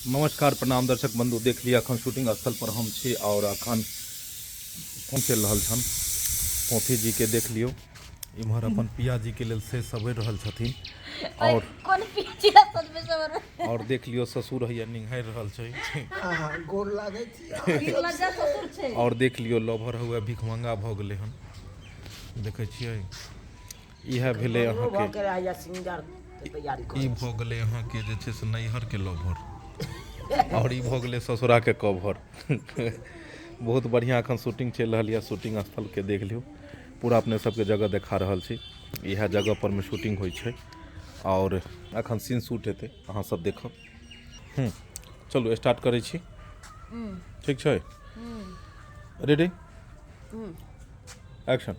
नमस्कार प्रणाम दर्शक बंधु। देख लिया अखन शूटिंग स्थल पर हम छी और अखन कौन चल रहा छन पोथी जी के देख लियो। इम्हर अपन पिया जी के लेल से सबर रहल छथिन और कौन पिया सदमे सबर और देख लियो ससुर हैया निंघार रहल छै। गोर लागे छी लज्जा ससुर छै। और देख लियो लभर हुए भिखमंगा भ गेलै हन। देखै छियै इएह भेलै अहाँके ई भ गेलै अहाँके जे छै से नैहर के लभर और ई भ गेलै ससुरा के कवर। बहुत बढ़िया अखन शूटिंग चल रहा है। शूटिंग स्थल के देख लियो पूरा अपने सबके जगह देखा रहल छी। इएह जगह पर में शूटिंग होइ छै और अखन सीन शूट हेतै अहाँ सब देखब। चलू स्टार्ट करै छी। ठीक छै रेडी एक्शन।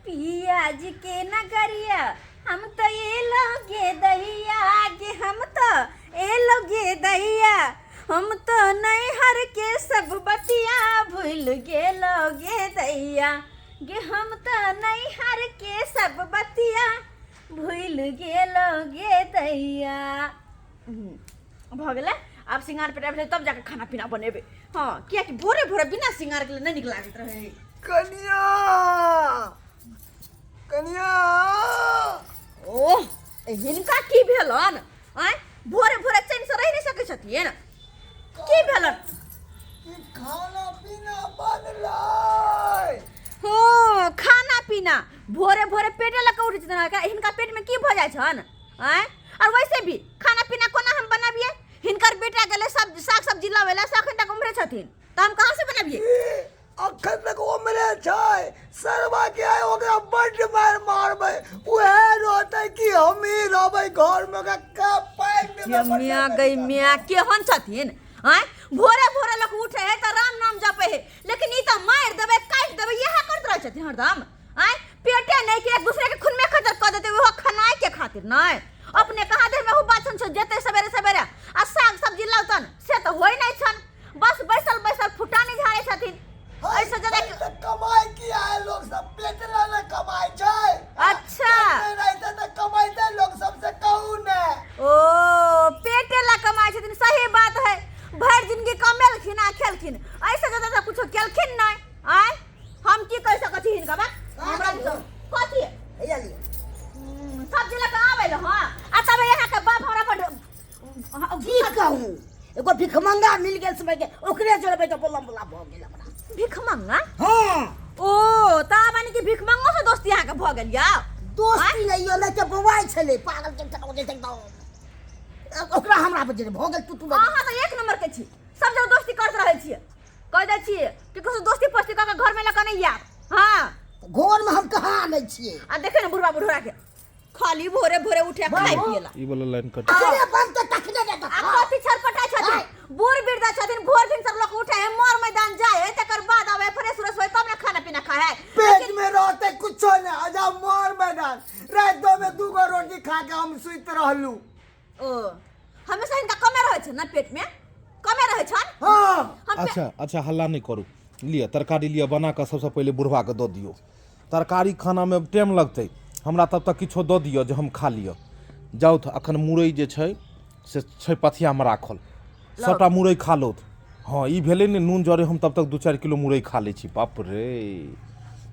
पिया जी के नगरिया हम तो ये लोगे दैया कि हम तो ए लोगे दैया हम तो नैहर के सब बतिया भूल गे लोगे दैया गे हम तो नैहर के सब बतिया भूल गे लोगे दैया। भ गेलै आब सिंगार पेटा भेलै तब जाके खाना पीना बनेबै। हाँ कियाकि भोरे भोरे बिना सिंगार के नहीं नीक लागैत रहै। कनिया कनिया ओह हिनका की भेलन आय भोरे भोरे चैन से रह नहीं सकै छथिन की भेलन? खाना पीना बनलै हो खाना पीना भोरे भोरे पेटे लग उठै छथिन। हिनका पेट में की भ जाइ छन आय? और वैसे भी खाना पीना कोना हम बनाबिए? हिनकर बेटा गेलै सब साग सब्जी लावेला से अखन तक उम्हरे छथिन त हम कहां से बनाबिए? अखन तक उमरे छै सरवा के आय ओकरा बड मार मारबै उहे रहतै कि हम ही रहबै घर में का पैक में मियां गई मियां केहन छथिन आय? भोरे भोरे लोग उठे है त राम नाम जपे है लेकिन ई त मार देबै काट देबै यह करत रह छथिन हरदम आय? पेटे नहीं कि एक दूसरे के खून में खतर क देते वो खनाए के खातिर नहीं अपने कहा दे में बाछन छ जेते सवेरे सवेरे आ साग सब्जी लाउतन से त होय नहीं छन। बस बैसल बैसल फुटानी झाड़े छथिन। ऐसे ज्यादा कमाई किया है लोग सब पेट लाने कमाई छै। अच्छा नहीं त कमाइते लोग सबसे कहू ने ओ पेटे ला कमाई छथिन सही बात है। भर जिंदगी कमेलखिन आ खेलखिन ऐसे ज्यादा कुछ केलखिन नहीं आय? हम की कह सकै छी हिनका बात हमरा कथि हैया लियो सब जिला के आबै ल। हां आ तब यहाँ के बाप हमरा पर की कहूं एगो भिखमंगा मिल गेल समय के ओकरे जोड़बै त बोलम बोला भ गेल हमरा। भिखमंगा? हां ओ ता माने कि भिखमंगो से दोस्ती यहाँ के भ गेल या? दोस्ती नहीं यो नहीं के बवाई छले पागल के चक्कर जे एकदम ओकरा हमरा पर जे भ गेल तू अहाँ त एक नंबर के छी सब जगह दोस्ती करत रहै छी कह दै छी कि कुछ दोस्ती पोस्ती क के घर में लका नहीं या। हां घर में हम कहां आनै छिए आ देखे न बुढ़वा बुढ़वा के खाली भोरे भोरे उठे खाए पिएला ई वाला लाइन कट। अरे बंद त तखने ने आ कथि छरपटाय छथिन बूढ़ वृद्धा छथिन भोर दिन सब लोग उठे है मोर मैदान जाए है तकर बाद आवे फ्रेश फ्रेश होय तब ना खाना पीना खाए है। पेट में रहते कुछो ने आजा मार मैदान रात दो में दूगो रोटी खा के हम सुइत रहलू। ओ हमेशा इनका कमे रहे छ ना पेट में कमे रहे छन। हां अच्छा अच्छा हल्ला नहीं करू। लिया तरकारी लिया बना के सबसे पहले बुढ़वा के दो दियो। तरकारी खाना में टाइम लगते हमरा तब तक किछो दो दियो जो हम खा लियो। जाउ त अखन मुरई जे छै से छै पथिया में राखल सबटा मुरई खा लो। हाँ ई भेले ने नून जरे हम तब तक 2-4 किलो मुरई खा ले छी। बाप रे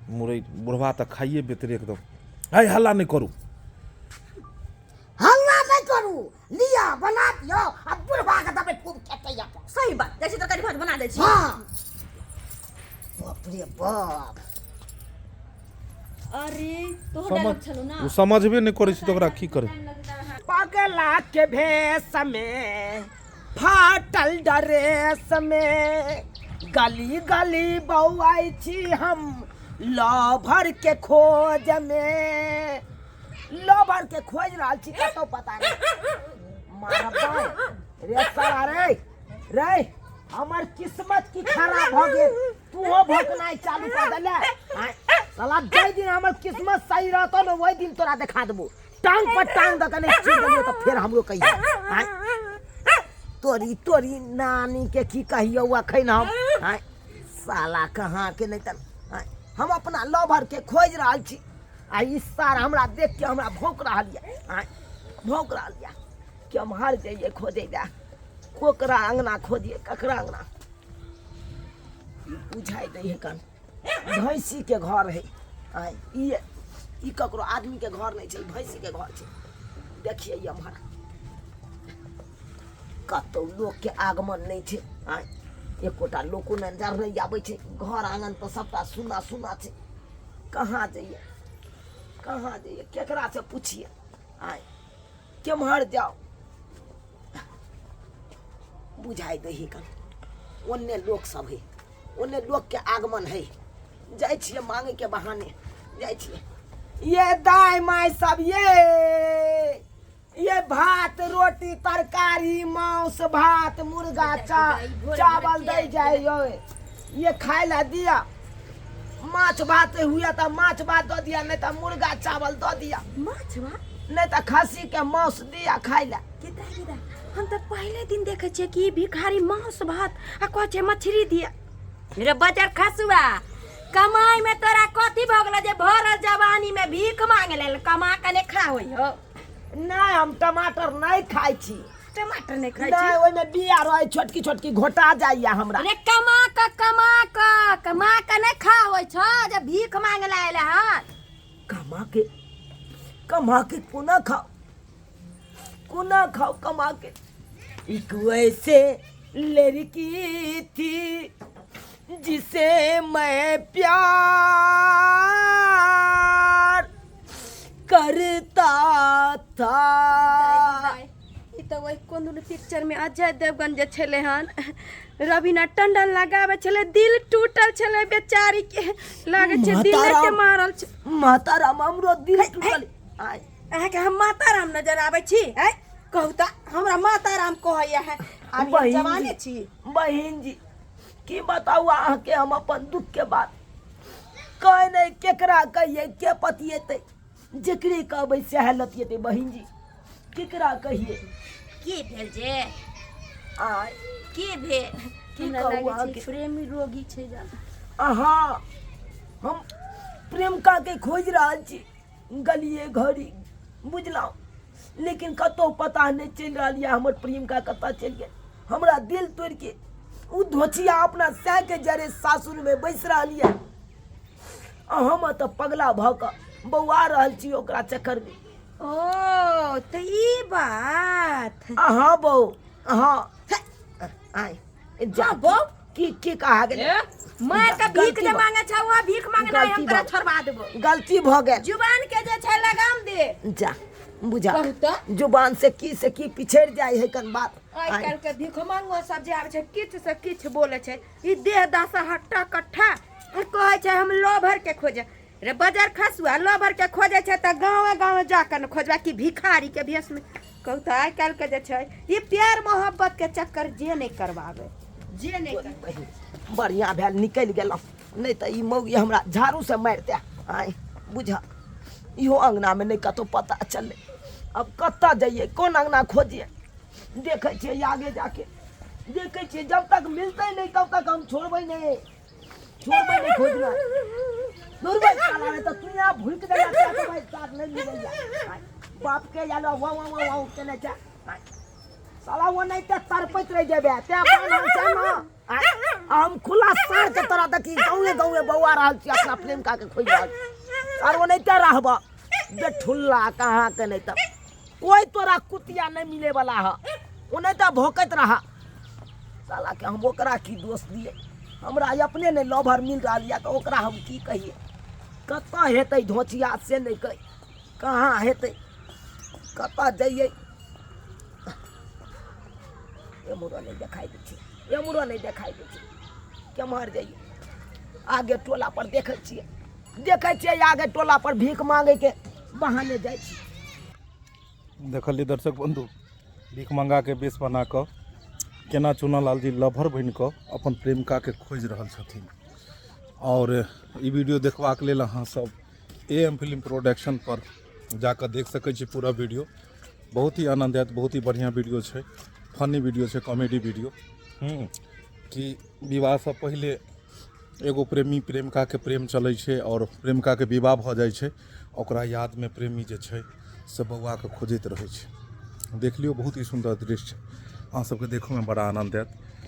मुरई बुढ़वा त खाइए बेतरे एकदम। है हल्ला नहीं करू हल्ला नहीं करू लिया बना दियो अब बुढ़वा के तबे खूब खेतै या। सही बात जैसे तरकारी भात बना दे छी। हां बाप रे बाप अरे तो डायलॉग छलो ना वो समझबे नहीं करे छी तो ओकरा की करे। पगला के भेष में फाटल ड्रेस में गली गली बौआई छी हम लभर के खोज में लभर के खोज रहल छी कतौ पता नहीं मारबै रे साला रे रे हमर किस्मत की खराब भ गेल तूहो भोकनाई चालू कर देले साला जै दिन हमर किस्मत सही रहतो न ओइ दिन तोरा देखा देबो टांग पर टांग द कने छीन देबो त फिर हमरो कहियो तोरी तोरी नानी के की कहियो अखन हम साला कहाँ के नहीं त हम अपना लवर के खोज रहल छी आ ई सार हमरा देख के हमरा भौंक रहल या भौंक रहल या कि हम हार जाइए खोदे जा कोकरा अंगना खोदिए ककरा अंगना बुझाई नहीं है कन भैंसी के घर है आय ई ककरो आदमी के घर नहीं है भैंसी के घर है देखिए ये हमारा कतौ लोग के आगमन नहीं है आय एकोटा लोको नजर नहीं आबै छै घर आंगन तो सबटा सुना सुना छै कहाँ जाइए केकरा से पूछिए आय केम्हर जाओ बुझाई दही कन ओन्ने लोग सब है ओन्ने लोग के आगमन है जाय छिए मांगे के बहाने जाय छिए ये दाई माय सब ये भात रोटी तरकारी मांस भात मुर्गा चावल दे जाए ये खाए ला दिया माछ भात हुआ तो माछ भात दो दिया नहीं तो मुर्गा चावल दो दिया माछ भात नहीं तो खस्सी के मांस दिया खाए ला किदा हम तो पहले दिन देखे छे कि भिखारी मांस भात आ कहे मछली दिया मेरे बजर खसुआ कमाई में तोरा कथी भगला जे भरल जवानी में भीख मांगे ले कमा के ने खा होई हो नहीं हम टमाटर नहीं खाई छी टमाटर नहीं खाई नहीं ओइ में बिया रहे छोटकी छोटकी घोटा जाइया हमरा अरे कमा के नहीं खा होई छ जे भीख मांगे ले आइले हन कमा के कोना खाओ कमा के एक वैसे लड़की थी जिसे मैं प्यार करता था ई तो वही कोन पिक्चर में अजय देवगन जे छले हन रवीना टंडन लगावे छले दिल टूटल छले बेचारी के लागे छे दिल के मारल छे माताराम हमरो दिल टूटल आय अहाँ के हम माताराम नजर आवे छी है कहू त हमरा माताराम कहैया है आब जवाने छी बहिन जी की बताऊ अहाँ के हम अपन दुख के बात कह नहीं केकरा कहिए के पतिएते जकरे कहबै सह लतिएते बहिन जी केकरा कहिए की भेल जे आय की भेल की हमरा कहू लागे अहाँके? छै प्रेमी रोगी छै जान अहाँ हम प्रेमिका के खोज रहल छी गलिए घड़ी बुझलहुँ लेकिन कतौ पता नहीं चल रहा है हमर प्रेमिका कतऽ चल गए हमरा दिल तोड़ के उ धोचिया अपना सह के जरे सासुर में बैस रही है हम तो पगला भ के बौआ रहल छी ओकरा चक्कर में ओ तो ई बात अहाँ बहू अहाँ आय जा हाँ, बहू। की कहा गेल मैं का भीख गलती जे भ- मांगे छ वो भीख मांगना हम गलती तोरा भ- छोड़वा देबो गलती भ गेल जुबान के जे छै लगाम दे जा बुझा कहू तऽ। जुबान से की पिछड़ जाए है कन बात आइ आय। काल्हि के भिख मांगो सब जे आबै छै किछ से किछ बोले छै ई देह दासा हट्टा कट्ठा कहै छै हम लोभर के खोजे रे बाजार खसुआ लोभर के खोजे छै त गांव जाकर न खोजबा कि भिखारी के भेष में कहू त आइ काल्हि के जे छै ई प्यार मोहब्बत के चक्कर जे नहीं करवावे जे नहीं कर बहिन, बढ़िया भेल निकल गेलहुँ नहीं तो ई मौगी हमरा झाड़ू से मारिते आय बुझा इहो अंगना में नहीं कतौ पता चले अब कत्ता जाइए कौन अंगना खोजिए देखे छियै आगे जाके देखे छियै जब तक मिलते नहीं तब तक हम छोड़बै नहीं खोजना दुर्गा साला रे तो तू यहाँ भूल के देला तो भाई साथ नहीं मिलेगा आय, बाप के यालो वाह केने जा आय, साला वो नहीं ते तरपैत रह जेबे ते बांधल छै न आय, हम खुला सार के तरह देखी गाँवे बौआ रहल छी अपना प्रेमिका के खोज रहल और वो नहीं ते रहबा बेठुल्ला कहाँ के नहीं तब कोई तोरा कुतिया नहीं मिले वाला है वो नहीं तो भोकत रहा साला के हम ओकरा की दोष दिए हमरा अपने ने लोभर मिल रहा है तो ओकरा हम की कहिए कत्ता हेतै धोचिया से नहीं कही कहाँ हेतै कत्ता जाइए एमुरो नहीं दिखाई दे छै केम्हर जाइए आगे टोला पर देखे छियै आगे टोला पर भीख मांगे के बहाने जाइ छी देखलिए दर्शक बंधु भीख मंगा के बेस बना कऽ केना चुनालाल जी लभर बनि कऽ अपन प्रेमिका के खोज रहल छथिन और ई वीडियो देखबाक लेल अहाँ सब AM फिल्म प्रोडक्शन पर जाकर देख सकै छी पूरा वीडियो बहुत ही आनंद बहुत ही बढ़िया वीडियो छै फनी वीडियो छै कॉमेडी वीडियो कि विवाह से पहले एगो प्रेमी प्रेमिका के प्रेम चलै छै और प्रेमिका के विवाह भऽ जाइ छै ओकरा याद में प्रेमी जे छै से बौआ के खोजैत रहै छै देख लियौ बहुत ही सुंदर दृश्य अहाँ सबके देखोमे बड़ा आनंद आयत।